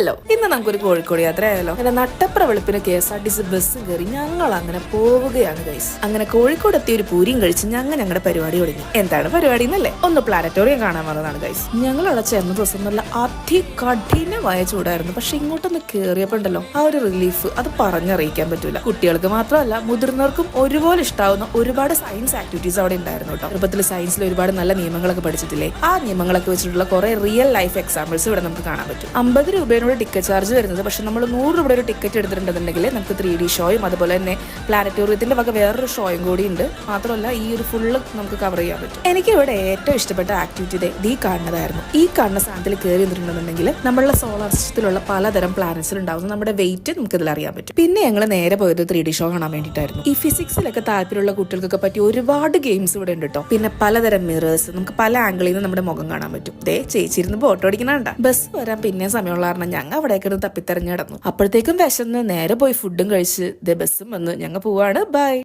Hello, ഇന്ന് നമുക്കൊരു കോഴിക്കോട് യാത്ര ആയാലോ. അല്ല, നട്ടപ്ര വെളുപ്പിന് KSRTC ബസ് കയറി ഞങ്ങൾ അങ്ങനെ പോവുകയാണ് ഗൈസ്. അങ്ങനെ കോഴിക്കോട് എത്തി ഒരു പൂരിയും കഴിച്ച് ഞങ്ങളുടെ പരിപാടി തുടങ്ങി. എന്താണ് പരിപാടി എന്നല്ലേ? ഒന്ന് പ്ലാനറ്റോറിയം കാണാൻ വന്നതാണ് ഗൈസ്. ഞങ്ങൾ അവിടെ ചേർന്ന ദിവസം നല്ല അതികഠിനമായ ചൂടായിരുന്നു. പക്ഷെ ഇങ്ങോട്ടൊന്ന് കേറിയപ്പോ ഉണ്ടല്ലോ, ആ ഒരു റിലീഫ് അത് പറഞ്ഞറിയിക്കാൻ പറ്റൂല. കുട്ടികൾക്ക് മാത്രമല്ല മുതിർന്നവർക്കും ഒരുപോലെ ഇഷ്ടാവുന്ന ഒരുപാട് സയൻസ് ആക്ടിവിറ്റീസ് അവിടെ ഉണ്ടായിരുന്നു കേട്ടോ. ചെറുപ്പത്തിൽ സയൻസിൽ ഒരുപാട് നല്ല നിയമങ്ങളൊക്കെ പഠിച്ചിട്ടില്ലേ? ആ നിയമങ്ങളൊക്കെ വെച്ചിട്ടുള്ള കുറെ റിയൽ ലൈഫ് എക്സാമ്പിൾസ് ഇവിടെ നമുക്ക് കാണാൻ പറ്റും. 50 രൂപയുടെ ടിക്കറ്റ് ചാർജ് വരുന്നത്. പക്ഷെ നമ്മൾ 100 രൂപയുടെ ഒരു ടിക്കറ്റ് എടുത്തിട്ടുണ്ടെന്നുണ്ടെങ്കിൽ നമുക്ക് 3D ഷോയും അതുപോലെ തന്നെ പ്ലാനറ്റോറിയത്തിന്റെ വക വേറൊരു ഷോയും കൂടി ഉണ്ട്. മാത്രമല്ല ഈ ഒരു ഫുള്ള് നമുക്ക് കവർ ചെയ്യാൻ പറ്റും. എനിക്ക് ഇവിടെ ഏറ്റവും ഇഷ്ടപ്പെട്ട ആക്ടിവിറ്റി ഈ കാണുന്നതായിരുന്നു. ഈ കാണുന്ന സ്ഥാനത്തിൽ കയറി നിന്നിട്ടുണ്ടെന്നുണ്ടെങ്കിൽ നമ്മളുടെ സോളാർ സിസ്റ്റത്തിലുള്ള പലതരം പ്ലാനറ്റ്സിൽ ഉണ്ടാവുന്ന നമ്മുടെ വെയിറ്റ് നമുക്ക് ഇതിൽ അറിയാൻ പറ്റും. പിന്നെ ഞങ്ങൾ നേരെ പോയത് 3D ഷോ കാണാൻ വേണ്ടിയിട്ടായിരുന്നു. ഈ ഫിസിക്സിലൊക്കെ താല്പര്യമുള്ള കുട്ടികൾക്കൊക്കെ പറ്റിയ ഒരുപാട് ഗെയിംസ് ഇവിടെ ഉണ്ട് കേട്ടോ. പിന്നെ പലതരം മിറേഴ്സ്, നമുക്ക് പല ആംഗിളിൽ നിന്ന് നമ്മുടെ മുഖം കാണാൻ പറ്റും. ചേച്ചിരുന്ന് ബോട്ട് ഓടിക്കണണ്ട. ബസ് വരാൻ പിന്നെ സമയമുള്ള കാരണം ഞങ്ങൾ അവിടേക്ക് തപ്പിത്തെറിഞ്ഞ് കിടന്നു. അപ്പോഴത്തേക്കും വിശന്ന് നേരെ പോയി ഫുഡും കഴിച്ച് ബസ്സും വന്ന് ഞങ്ങൾ പോവാണ്. ബൈ.